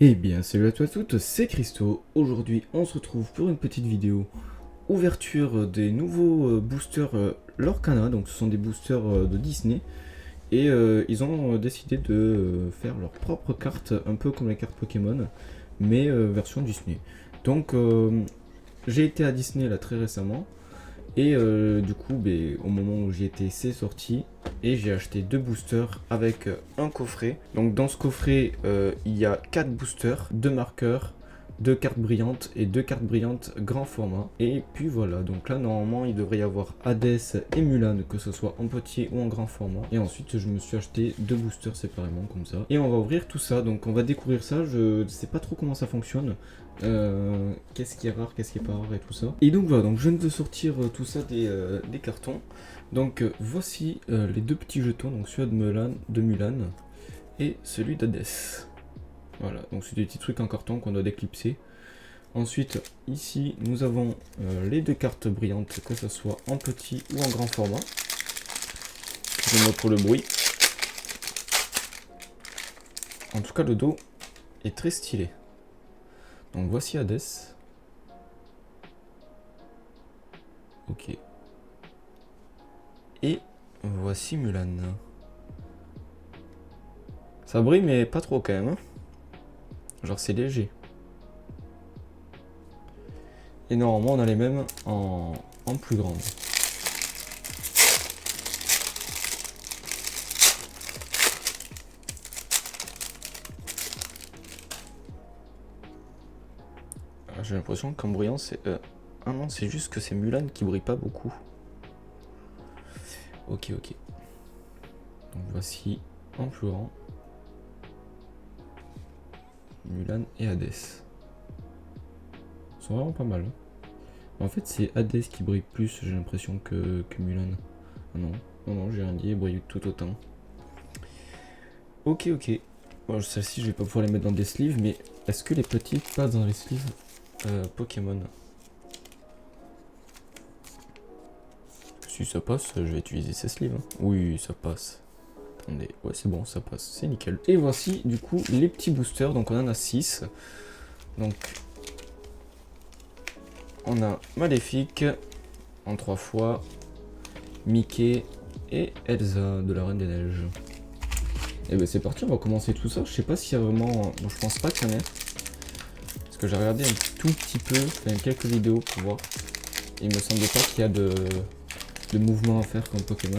Eh bien, salut à toi à toutes, c'est Christo. Aujourd'hui, on se retrouve pour une petite vidéo ouverture des nouveaux boosters Lorcana. Donc, ce sont des boosters de Disney. Et ils ont décidé de faire leur propre carte, un peu comme les cartes Pokémon, mais version Disney. Donc, j'ai été à Disney là très récemment. Et du coup, au moment où j'y étais, c'est sorti. Et j'ai acheté deux boosters avec un coffret. Donc dans ce coffret, il y a 4 boosters, 2 marqueurs, 2 cartes brillantes et 2 cartes brillantes grand format. Et puis voilà, donc là normalement il devrait y avoir Hades et Mulan, que ce soit en petit ou en grand format. Et ensuite je me suis acheté deux boosters séparément comme ça. Et on va ouvrir tout ça, donc on va découvrir ça. Je sais pas trop comment ça fonctionne. Qu'est-ce qui est rare, qu'est-ce qui est pas rare et tout ça. Et donc voilà, donc je viens de sortir tout ça des cartons. Donc voici les deux petits jetons, donc celui de Mulan et celui d'Hades. Voilà, donc c'est des petits trucs en carton qu'on doit déclipser. Ensuite, ici, nous avons les deux cartes brillantes, que ce soit en petit ou en grand format. Je note pour le bruit. En tout cas, le dos est très stylé. Donc voici Hades. Ok. Et voici Mulan. Ça brille, mais pas trop quand même. Hein. Genre, c'est léger. Et normalement, on a les mêmes en plus grande. J'ai l'impression qu'en brillant, c'est... Ah non, c'est juste que c'est Mulan qui brille pas beaucoup. Ok. Donc voici en plus grand. Mulan et Hades. Ils sont vraiment pas mal. Hein. En fait, c'est Hades qui brille plus, j'ai l'impression, que Mulan. Ah non, j'ai rien dit, il brille tout autant. Ok. Bon, celle-ci, je vais pas pouvoir les mettre dans des sleeves, mais est-ce que les petites passent dans les sleeves Pokémon? Si ça passe, je vais utiliser ces sleeves. Hein. Oui, ça passe. Attendez, ouais, c'est bon, ça passe, c'est nickel. Et voici, du coup, les petits boosters. Donc, on en a 6. Donc, on a Maléfique en 3 fois, Mickey et Elsa de la Reine des Neiges. Et ben c'est parti, on va commencer tout ça. Je sais pas s'il y a vraiment... Bon, je pense pas qu'il y en ait. Parce que j'ai regardé un tout petit peu, enfin quelques vidéos pour voir. Et il me semble pas qu'il y a de mouvements à faire comme Pokémon.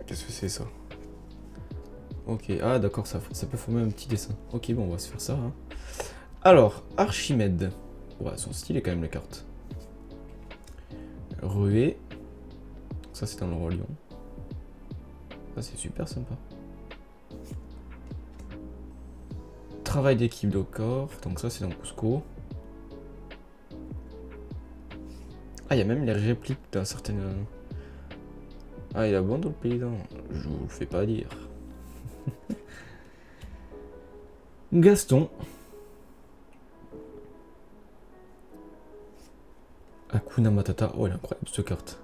Qu'est-ce que c'est ça? Ok, ah d'accord, ça peut former un petit dessin. Ok, bon, on va se faire ça. Hein. Alors, Archimède. Ouais, son style est quand même les cartes. Ruée. Ça, c'est dans le Roi Lion. Ça, c'est super sympa. Travail d'équipe de corps. Donc, ça, c'est dans Cusco. Ah, il y a même les répliques d'un certain. Ah, il a bon dans le paysan. Je vous le fais pas dire. Gaston. Hakuna Matata. Oh, elle est incroyable cette carte.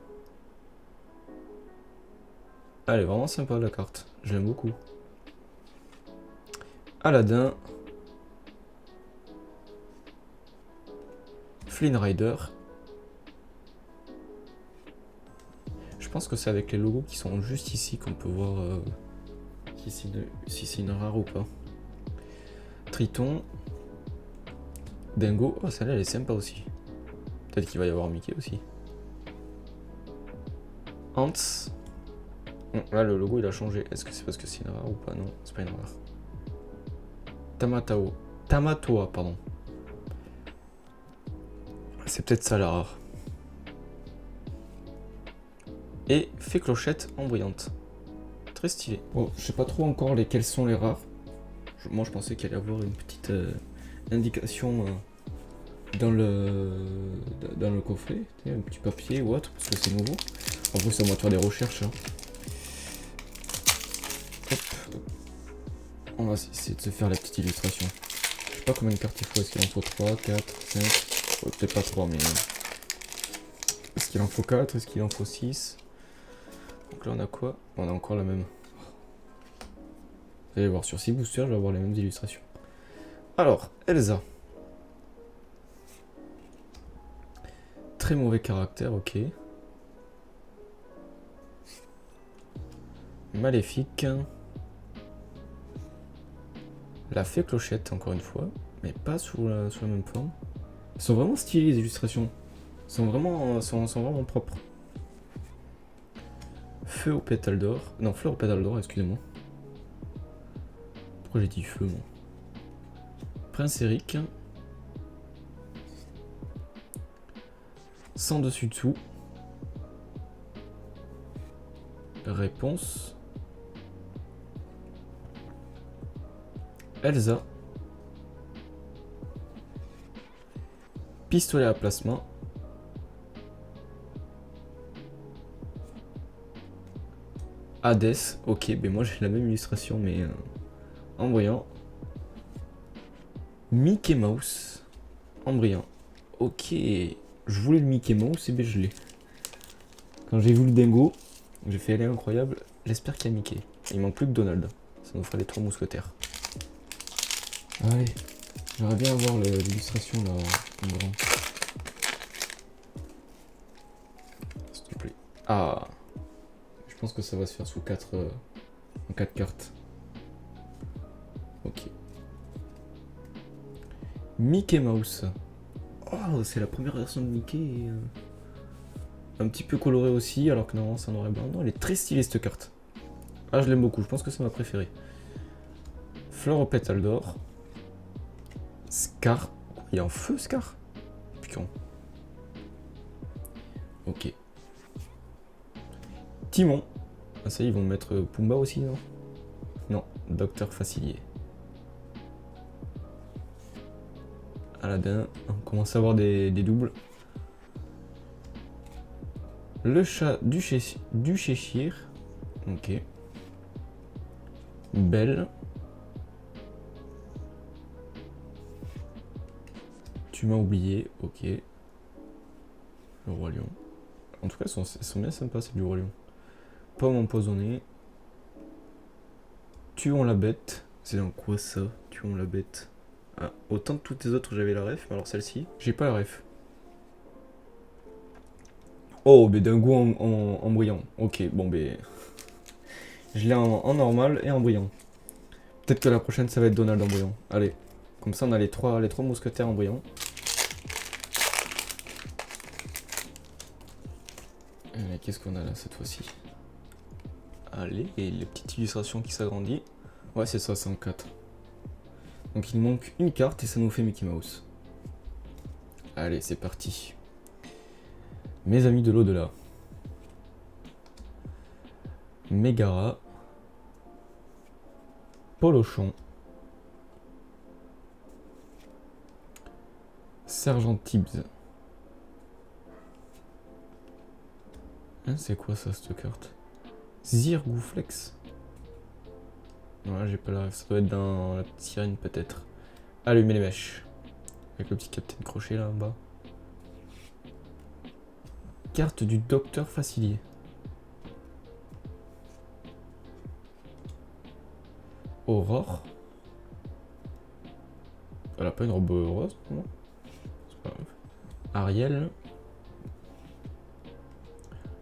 Ah, elle est vraiment sympa la carte. Je l'aime beaucoup. Aladdin. Flynn Rider. Je pense que c'est avec les logos qui sont juste ici qu'on peut voir si c'est une rare ou pas. Triton. Dingo. Oh, celle-là, elle est sympa aussi. Peut-être qu'il va y avoir Mickey aussi. Ants. Là, le logo, il a changé. Est-ce que c'est parce que c'est une rare ou pas? Non, c'est pas une rare. Tamatoa, pardon. C'est peut-être ça la rare. Et fait clochette en brillante. Très stylé. Bon, je sais pas trop encore lesquels sont les rares. Moi, je pensais qu'il allait y avoir une petite indication dans le coffret. Un petit papier ou autre, parce que c'est nouveau. En plus, ça va faire des recherches. Hein. Hop. On va essayer de se faire la petite illustration. Je sais pas combien de cartes il faut. Est-ce qu'il en faut 3, 4, 5 peut-être pas 3, mais... Est-ce qu'il en faut 4? Est-ce qu'il en faut 6? Donc là, on a quoi? On a encore la même. Vous allez voir, sur 6 boosters, je vais avoir les mêmes illustrations. Alors, Elsa. Très mauvais caractère, ok. Maléfique. La fée clochette, encore une fois. Mais pas sous la même forme. Elles sont vraiment stylées, les illustrations. Elles sont vraiment propres. Feu aux pétales d'or. Non, fleur aux pétales d'or, excusez-moi. Pourquoi j'ai dit feu, moi? Prince Eric. Sans dessus-dessous. Réponse. Elsa. Pistolet à placement. Hades. Ok, ben moi j'ai la même illustration, mais en brillant. Mickey Mouse. En brillant. Ok. Je voulais le Mickey Mouse et ben je l'ai. Quand j'ai vu le dingo, j'ai fait elle est incroyable. J'espère qu'il y a Mickey. Il manque plus que Donald. Ça nous fera les 3 mousquetaires. Allez. J'aimerais bien avoir l'illustration là en grand. S'il te plaît. Ah. Je pense que ça va se faire sous 4 en 4 cartes. Ok. Mickey Mouse. Oh, c'est la première version de Mickey. Un petit peu colorée aussi, alors que normalement c'est en noir et blanc. Non, elle est très stylée cette carte. Ah, je l'aime beaucoup, je pense que c'est ma préférée. Fleur aux pétales d'or. Scar. Il y a un feu, Scar? Piquant. Ok. Timon. Ah, ça, ils vont mettre Pumba aussi, non? Non, Docteur Facilier. Aladdin. On commence à avoir des doubles. Le chat du Cheshire. Ok. Belle. Tu m'as oublié. Ok. Le roi lion. En tout cas, elles sont bien sympas, c'est du roi lion. Pomme empoisonnée. Tuons la bête. C'est dans quoi ça? Tuons la bête. Ah, autant que toutes les autres, j'avais la ref, mais alors celle-ci, j'ai pas la ref. Oh, mais d'un goût en brillant. Ok, bon, ben. Je l'ai en normal et en brillant. Peut-être que la prochaine, ça va être Donald en brillant. Allez, comme ça, on a les trois mousquetaires en brillant. Qu'est-ce qu'on a là cette fois-ci? Allez, et les petites illustrations qui s'agrandissent. Ouais, c'est ça, 104. Donc il manque une carte et ça nous fait Mickey Mouse. Allez, c'est parti. Mes amis de l'au-delà. Mégara. Polochon. Sergent Tibbs. Hein, c'est quoi ça, cette carte? Zirgouflex. Voilà, j'ai pas la ref. Ça doit être dans la petite sirène, peut-être. Allumer les mèches. Avec le petit Capitaine Crochet là en bas. Carte du Docteur Facilier. Aurore. Elle a pas une robe rose, non? C'est pas grave. Ariel.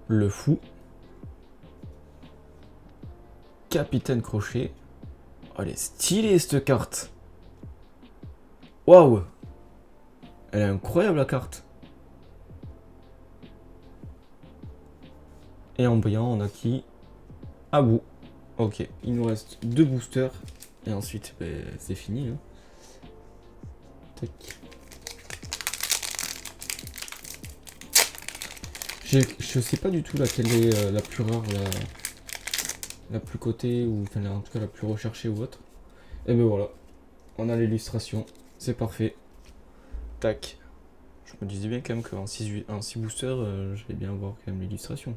Le Fou. Capitaine Crochet. Oh, elle est stylée cette carte. Waouh. Elle est incroyable la carte. Et en brillant, on a qui? Abou. Ok, il nous reste 2 boosters. Et ensuite, ben, c'est fini. Hein. Tac. Je sais pas du tout laquelle est la plus rare, la plus cotée, ou enfin, en tout cas la plus recherchée ou autre. Et ben voilà, on a l'illustration, c'est parfait. Tac. Je me disais bien quand même qu'en 6 boosters, j'allais bien avoir quand même l'illustration.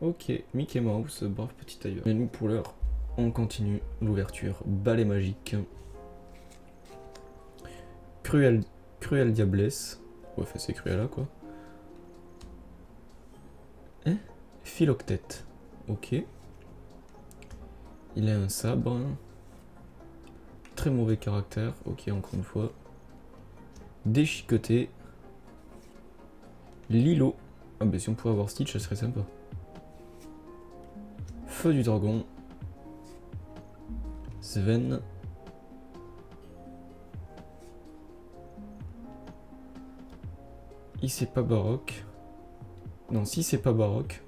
Ok, Mickey Mouse, brave petit tailleur. Et nous pour l'heure, on continue l'ouverture. Balai magique. Cruel Diablesse. Ouais, enfin c'est Cruella quoi. Hein? Philoctète. Ok. Il a un sabre. Très mauvais caractère. Ok, encore une fois. Déchiqueté. Lilo. Ah bah si on pouvait avoir Stitch, ça serait sympa. Feu du dragon. Sven. Il c'est pas baroque. Non, si c'est pas baroque.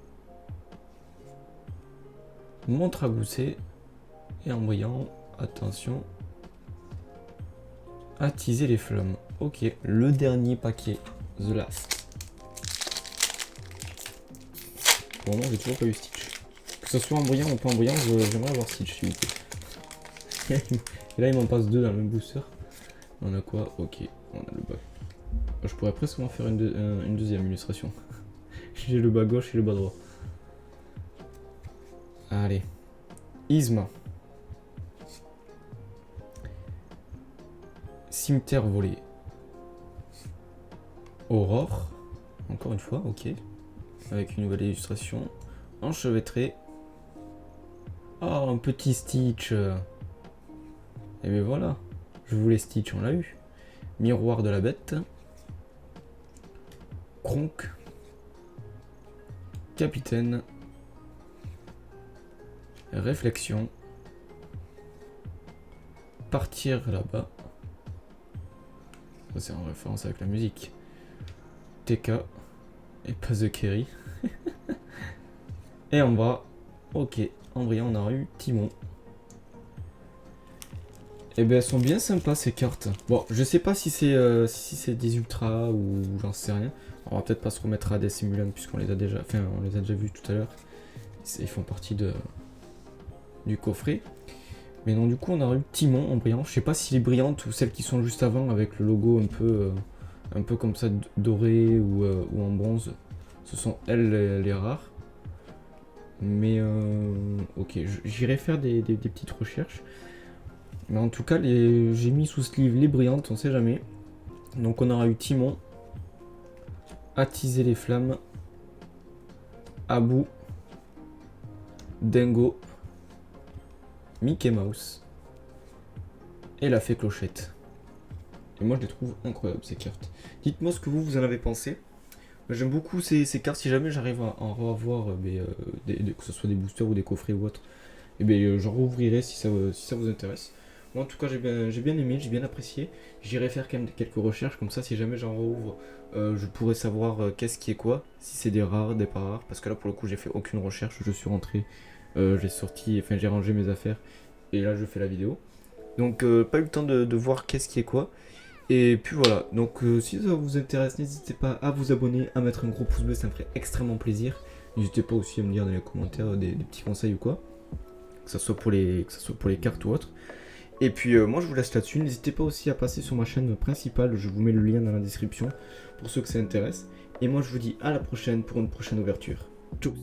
Montre à gousset. Et en brillant, attention. Attiser les flammes. Ok, le dernier paquet. The last. Pour le moment, j'ai toujours pas eu Stitch. Que ce soit en brillant ou pas en brillant, j'aimerais avoir Stitch, s'il vous plaît. Et là, il m'en passe 2 dans le même booster. On a quoi? Ok, on a le bas. Je pourrais presque en faire une deuxième illustration. J'ai le bas gauche et le bas droit. Allez. Isma. Cimetière volé. Aurore. Encore une fois, ok. Avec une nouvelle illustration. Enchevêtré. Oh, un petit Stitch. Et bien voilà. Je voulais Stitch, on l'a eu. Miroir de la bête. Kronk. Capitaine. Réflexion. Partir là-bas. Ça c'est en référence avec la musique. TK. Et pas The Kerry. Et en bas. Ok. En brillant on a eu Timon. Et ben elles sont bien sympas ces cartes. Bon, je sais pas si c'est des ultras ou j'en sais rien. On va peut-être pas se remettre à des Simulan puisqu'on les a déjà. Enfin, on les a déjà vus tout à l'heure. Ils font partie du coffret. Mais non, du coup, on a eu Timon en brillant. Je sais pas s'il est brillante ou celles qui sont juste avant avec le logo un peu comme ça doré ou en bronze. Ce sont elles les rares. Mais ok, j'irai faire des petites recherches. Mais en tout cas, j'ai mis sous ce livre les brillantes, on sait jamais. Donc on aura eu Timon, Attiser les flammes, Abou, Dingo, Mickey Mouse et la fée Clochette. Et moi je les trouve incroyables ces cartes. Dites-moi ce que vous en avez pensé. J'aime beaucoup ces cartes. Si jamais j'arrive à en revoir, que ce soit des boosters ou des coffrets ou autre, et j'en rouvrirai si ça vous intéresse. Moi en tout cas j'ai bien aimé, j'ai bien apprécié. J'irai faire quand même quelques recherches comme ça si jamais j'en rouvre, je pourrais savoir qu'est-ce qui est quoi, si c'est des rares, des pas rares. Parce que là pour le coup j'ai fait aucune recherche, je suis rentré, j'ai rangé mes affaires et là je fais la vidéo. Donc pas eu le temps de voir qu'est-ce qui est quoi. Et puis voilà, donc si ça vous intéresse, n'hésitez pas à vous abonner, à mettre un gros pouce bleu, ça me ferait extrêmement plaisir. N'hésitez pas aussi à me dire dans les commentaires des petits conseils ou quoi, que ce soit pour les cartes ou autre. Et puis moi je vous laisse là-dessus, n'hésitez pas aussi à passer sur ma chaîne principale, je vous mets le lien dans la description pour ceux que ça intéresse. Et moi je vous dis à la prochaine pour une prochaine ouverture. Tchuss.